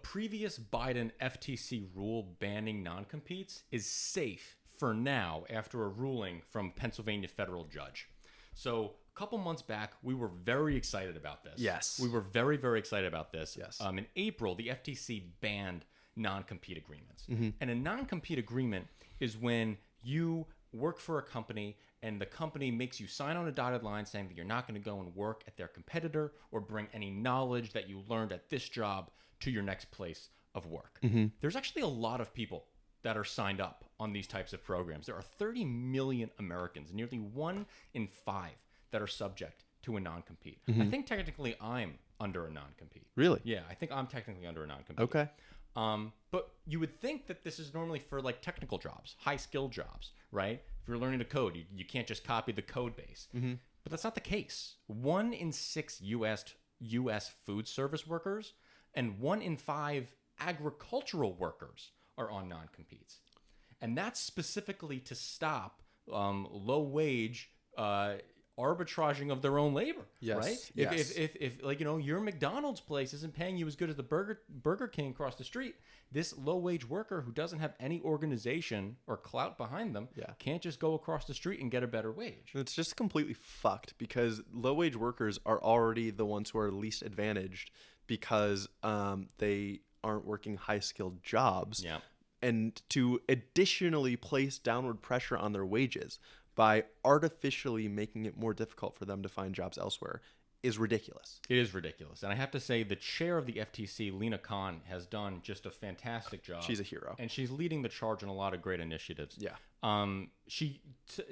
previous Biden FTC rule banning non-competes is safe for now after a ruling from Pennsylvania federal judge. So a couple months back, we were very excited about this. Yes. We were very, very excited about this. Yes. In April, the FTC banned non-compete agreements. Mm-hmm. And a non-compete agreement is when you work for a company and the company makes you sign on a dotted line saying that you're not going to go and work at their competitor or bring any knowledge that you learned at this job to your next place of work. Mm-hmm. There's actually a lot of people that are signed up on these types of programs. There are 30 million Americans, nearly 1 in 5 that are subject to a non-compete. I think technically I'm under a non-compete. Really? Yeah, I think I'm technically under a non-compete. Okay. But you would think that this is normally for like technical jobs, high skill jobs, right? If you're learning to code, you can't just copy the code base. Mm-hmm. But that's not the case. 1 in 6 U.S. food service workers and 1 in 5 agricultural workers are on non-competes. And that's specifically to stop low wage arbitraging of their own labor, Yes, right? yes. If like, you know, your McDonald's place isn't paying you as good as the Burger King across the street, this low wage worker who doesn't have any organization or clout behind them can't just go across the street and get a better wage. It's just completely fucked because low wage workers are already the ones who are least advantaged because they aren't working high skilled jobs. Yeah. And to additionally place downward pressure on their wages by artificially making it more difficult for them to find jobs elsewhere is ridiculous. It is ridiculous. And I have to say the chair of the FTC, Lena Khan, has done just a fantastic job. She's a hero. And she's leading the charge on a lot of great initiatives. Yeah. She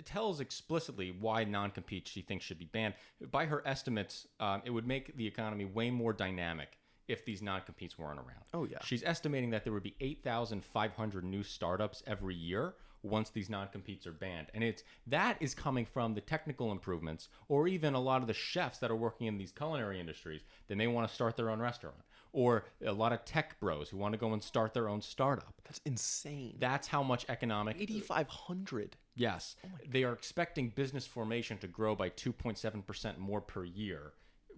tells explicitly why non-compete she thinks should be banned. By her estimates, it would make the economy way more dynamic if these non-competes weren't around. Oh, yeah. She's estimating that there would be 8,500 new startups every year once these non-competes are banned. And that is coming from the technical improvements or even a lot of the chefs that are working in these culinary industries that may want to start their own restaurant, or a lot of tech bros who want to go and start their own startup. That's insane. That's how much economic... 8,500. Yes. They are expecting business formation to grow by 2.7% more per year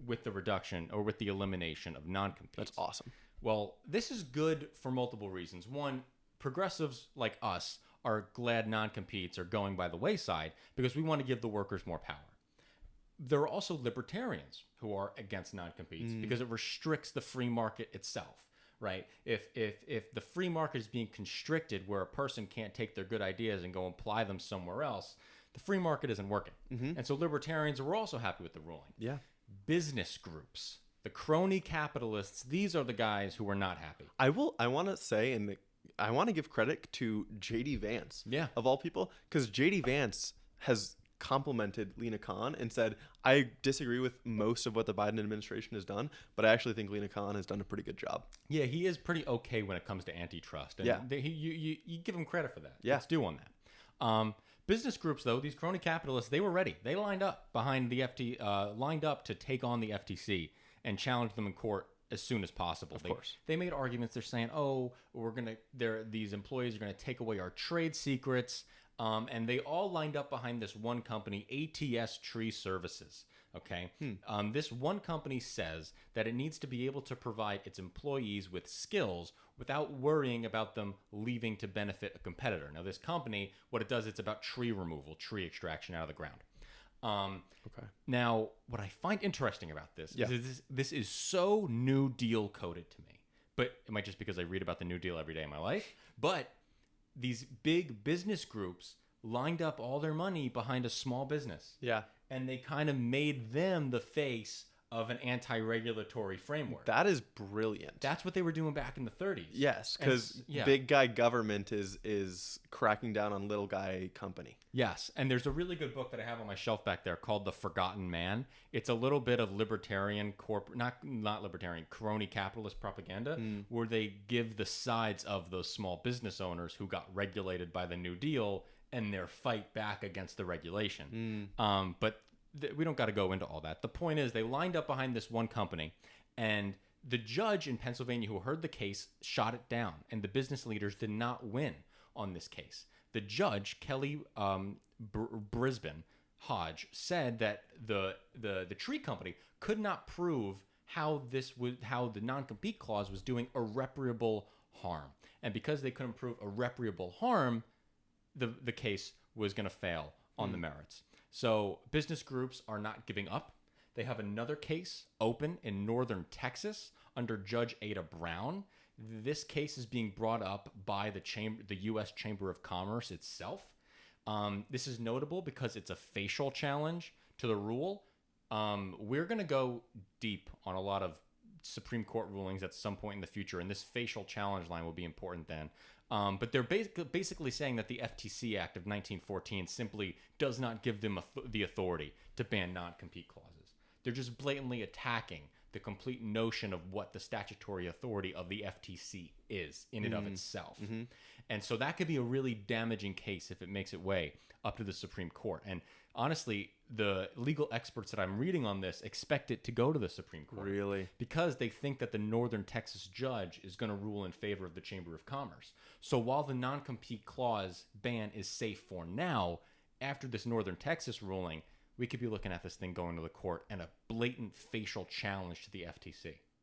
with the reduction or with the elimination of non-competes. That's awesome. Well, this is good for multiple reasons. One, progressives like us are glad non-competes are going by the wayside because we want to give the workers more power. There are also libertarians who are against non-competes because it restricts the free market itself, right? If the free market is being constricted where a person can't take their good ideas and go apply them somewhere else, the free market isn't working. And so libertarians were also happy with the ruling. Yeah. Business groups, the crony capitalists, these are the guys who are not happy. I want to say, and I want to give credit to JD Vance, of all people, because JD Vance has complimented Lena Khan and said, I disagree with most of what the Biden administration has done, but I actually think Lena Khan has done a pretty good job. Yeah, he is pretty okay when it comes to antitrust. And you give him credit for that. Yeah. It's due on that. Business groups, though, these crony capitalists, they were ready. They lined up behind the lined up to take on the FTC and challenge them in court as soon as possible. Of course. They made arguments. They're saying, "Oh, these employees are gonna take away our trade secrets," and they all lined up behind this one company, ATS Tree Services. Okay, this one company says that it needs to be able to provide its employees with skills without worrying about them leaving to benefit a competitor. Now, this company, what it does, it's about tree removal, tree extraction out of the ground. Okay. Now, what I find interesting about this is this is so New Deal coded to me. But it might just because I read about the New Deal every day in my life. But these big business groups lined up all their money behind a small business. Yeah. And they kind of made them the face of an anti-regulatory framework. That is brilliant. That's what they were doing back in the 30s. Yes, because big guy government is cracking down on little guy company. Yes, and there's a really good book that I have on my shelf back there called The Forgotten Man. It's a little bit of libertarian not libertarian, crony capitalist propaganda, where they give the sides of those small business owners who got regulated by the New Deal and their fight back against the regulation. But we don't got to go into all that. The point is they lined up behind this one company, and the judge in Pennsylvania who heard the case shot it down, and the business leaders did not win on this case. The judge, Kelly Brisbane Hodge, said that the tree company could not prove how the non-compete clause was doing irreparable harm. And because they couldn't prove irreparable harm, the case was going to fail on the merits. So business groups are not giving up. They have another case open in northern Texas under Judge Ada Brown. This case is being brought up by the U.S. Chamber of Commerce itself. This is notable because it's a facial challenge to the rule. We're going to go deep on a lot of Supreme Court rulings at some point in the future, and this facial challenge line will be important then. But they're basically saying that the FTC Act of 1914 simply does not give them the authority to ban non-compete clauses. They're just blatantly attacking the complete notion of what the statutory authority of the FTC is in and of itself. And so that could be a really damaging case if it makes its way up to the Supreme Court. And honestly, the legal experts that I'm reading on this expect it to go to the Supreme Court. Really? Because they think that the Northern Texas judge is going to rule in favor of the Chamber of Commerce. So while the non-compete clause ban is safe for now, after this Northern Texas ruling, we could be looking at this thing going to the court and a blatant facial challenge to the FTC.